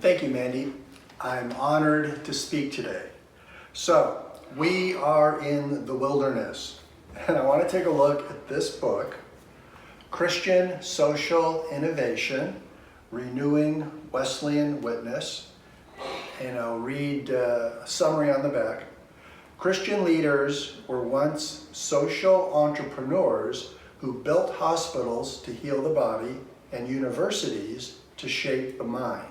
Thank you, Mandy. I'm honored to speak today. So, we are in the wilderness, and I want to take a look at this book, Christian Social Innovation, Renewing Wesleyan Witness, and I'll read a summary on the back. Christian leaders were once social entrepreneurs who built hospitals to heal the body and universities to shape the mind.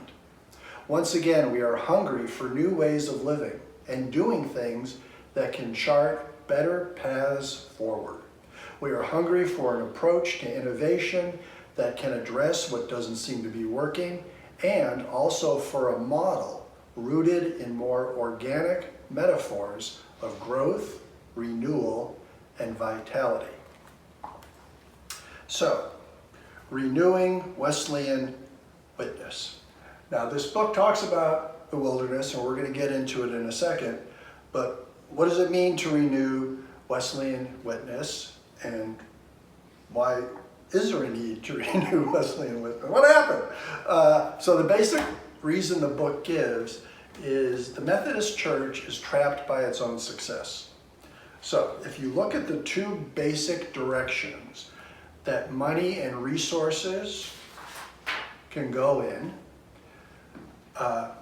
Once again, we are hungry for new ways of living and doing things that can chart better paths forward. We are hungry for an approach to innovation that can address what doesn't seem to be working, and also for a model rooted in more organic metaphors of growth, renewal, and vitality. So, renewing Wesleyan witness. Now, this book talks about the wilderness, and we're going to get into it in a second, but what does it mean to renew Wesleyan witness, and why is there a need to renew Wesleyan witness? What happened? So the basic reason the book gives is the Methodist Church is trapped by its own success. So if you look at the two basic directions that money and resources can go in,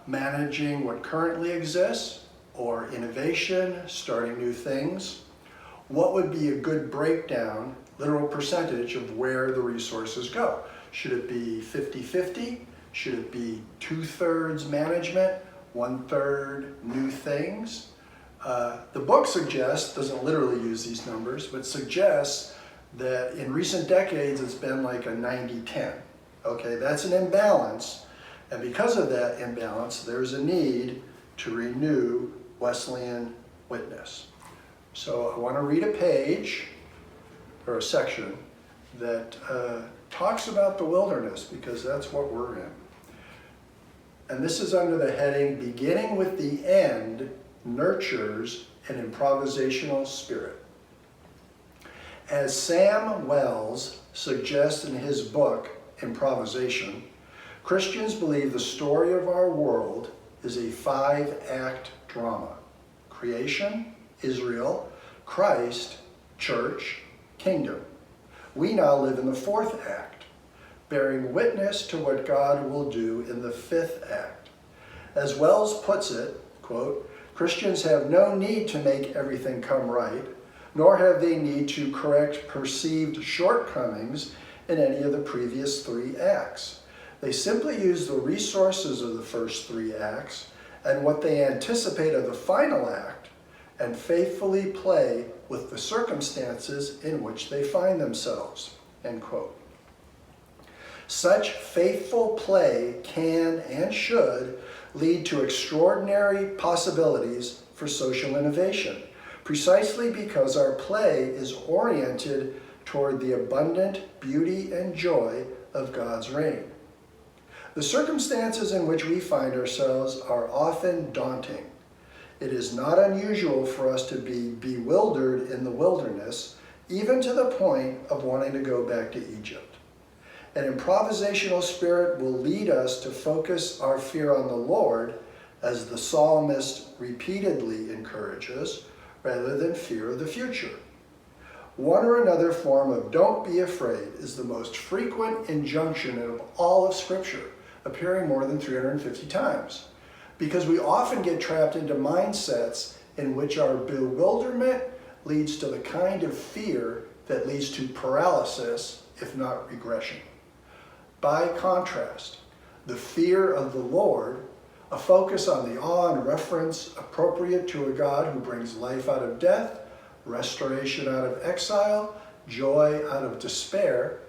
managing what currently exists, or innovation, starting new things, what would be a good breakdown, literal percentage of where the resources go? Should it be 50-50? Should it be 2/3 management, 1/3 new things? The book suggests, doesn't literally use these numbers, but suggests that in recent decades it's been like a 90-10. Okay, that's an imbalance, and because of that imbalance, there's a need to renew Wesleyan witness. So I want to read a page, or a section, that talks about the wilderness, because that's what we're in. And this is under the heading, Beginning with the End Nurtures an Improvisational Spirit. As Sam Wells suggests in his book, Improvisation, Christians believe the story of our world is a 5-act drama: creation, Israel, Christ, church, kingdom. We now live in the 4th act, bearing witness to what God will do in the 5th act. As Wells puts it, quote, Christians have no need to make everything come right, nor have they need to correct perceived shortcomings in any of the previous 3 acts. They simply use the resources of the first 3 acts and what they anticipate of the final act, and faithfully play with the circumstances in which they find themselves, end quote. Such faithful play can and should lead to extraordinary possibilities for social innovation, precisely because our play is oriented toward the abundant beauty and joy of God's reign. The circumstances in which we find ourselves are often daunting. It is not unusual for us to be bewildered in the wilderness, even to the point of wanting to go back to Egypt. An improvisational spirit will lead us to focus our fear on the Lord, as the psalmist repeatedly encourages, rather than fear of the future. One or another form of "don't be afraid" is the most frequent injunction of all of Scripture, appearing more than 350 times, because we often get trapped into mindsets in which our bewilderment leads to the kind of fear that leads to paralysis, if not regression. By contrast, the fear of the Lord, a focus on the awe and reverence appropriate to a God who brings life out of death, restoration out of exile, joy out of despair,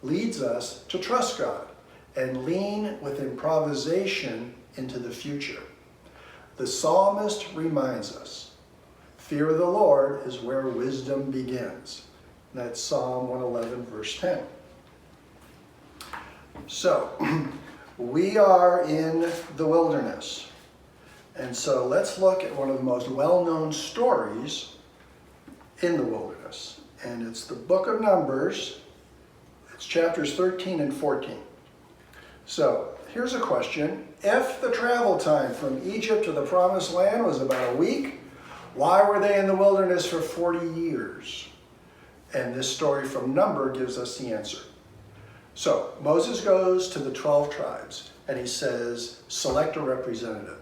leads us to trust God and lean with improvisation into the future. The psalmist reminds us, fear of the Lord is where wisdom begins. That's Psalm 111, verse 10. So, we are in the wilderness. And so let's look at one of the most well-known stories in the wilderness. And it's the book of Numbers. It's chapters 13 and 14. So here's a question. If the travel time from Egypt to the Promised Land was about a week, why were they in the wilderness for 40 years? And this story from Number gives us the answer. So Moses goes to the 12 tribes and he says, select a representative.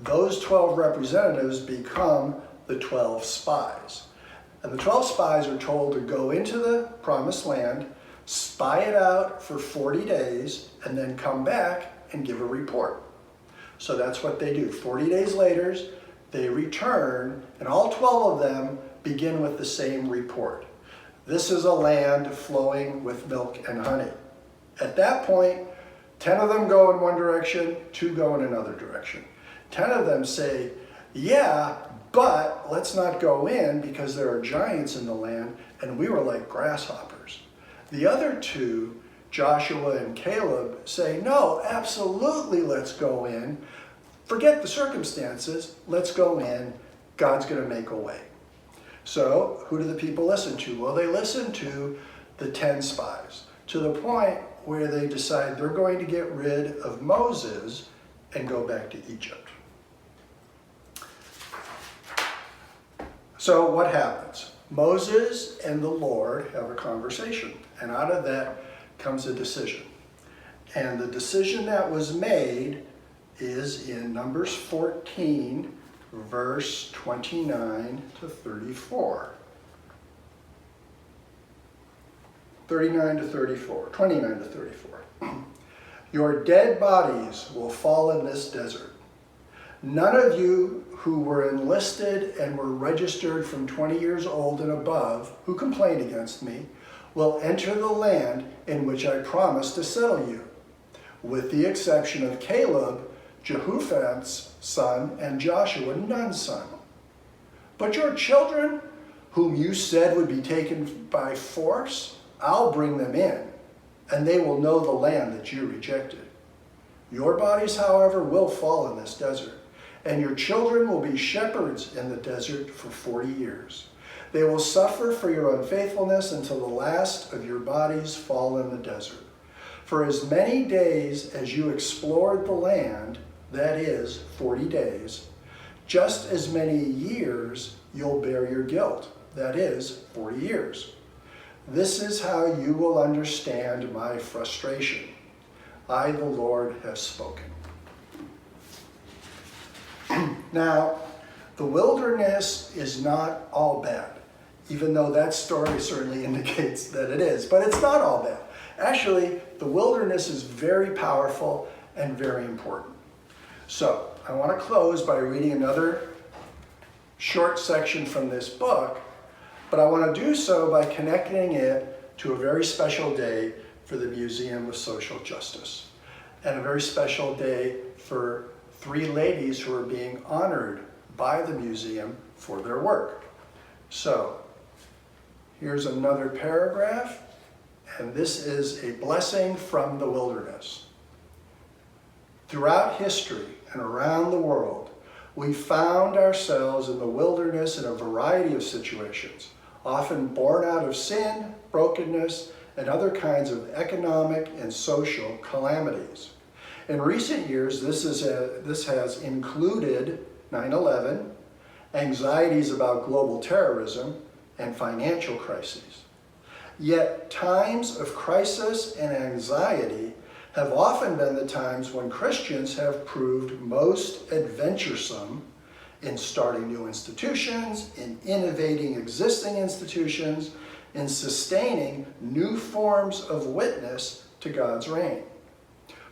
Those 12 representatives become the 12 spies. And the 12 spies are told to go into the Promised Land, spy it out for 40 days, and then come back and give a report. So that's what they do. 40 days later, they return, and all 12 of them begin with the same report. This is a land flowing with milk and honey. At that point, 10 of them go in one direction, 2 go in another direction. 10 of them say, yeah, but let's not go in because there are giants in the land and we were like grasshoppers. The other 2, Joshua and Caleb, say, no, absolutely let's go in. Forget the circumstances, let's go in. God's going to make a way. So who do the people listen to? Well, they listen to the 10 spies to the point where they decide they're going to get rid of Moses and go back to Egypt. So what happens? Moses and the Lord have a conversation, and out of that comes a decision. And the decision that was made is in Numbers 14, verse 29 to 34. 29 to 34, 29 to 34. Your dead bodies will fall in this desert. None of you who were enlisted and were registered from 20 years old and above, who complained against me, will enter the land in which I promised to settle you, with the exception of Caleb, Jephunneh's son, and Joshua, Nun's son. But your children, whom you said would be taken by force, I'll bring them in, and they will know the land that you rejected. Your bodies, however, will fall in this desert, and your children will be shepherds in the desert for 40 years. They will suffer for your unfaithfulness until the last of your bodies fall in the desert. For as many days as you explored the land, that is, 40 days, just as many years you'll bear your guilt, that is, 40 years. This is how you will understand my frustration. I, the Lord, have spoken. Now, the wilderness is not all bad, even though that story certainly indicates that it is, but it's not all bad. Actually, the wilderness is very powerful and very important. So, I want to close by reading another short section from this book, but I want to do so by connecting it to a very special day for the Museum of Social Justice, and a very special day for 3 ladies who are being honored by the museum for their work. So, here's another paragraph, and this is a blessing from the wilderness. Throughout history and around the world, we found ourselves in the wilderness in a variety of situations, often born out of sin, brokenness, and other kinds of economic and social calamities. In recent years, this has included 9/11, anxieties about global terrorism, and financial crises. Yet times of crisis and anxiety have often been the times when Christians have proved most adventuresome in starting new institutions, in innovating existing institutions, in sustaining new forms of witness to God's reign.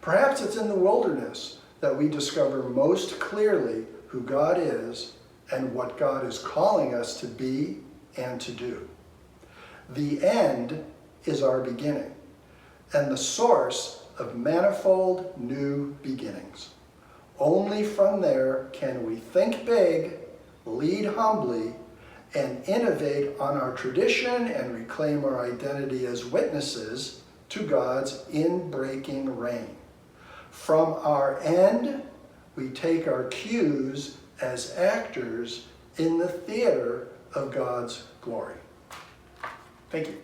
Perhaps it's in the wilderness that we discover most clearly who God is and what God is calling us to be and to do. The end is our beginning and the source of manifold new beginnings. Only from there can we think big, lead humbly, and innovate on our tradition and reclaim our identity as witnesses to God's inbreaking reign. From our end, we take our cues as actors in the theater of God's glory. Thank you.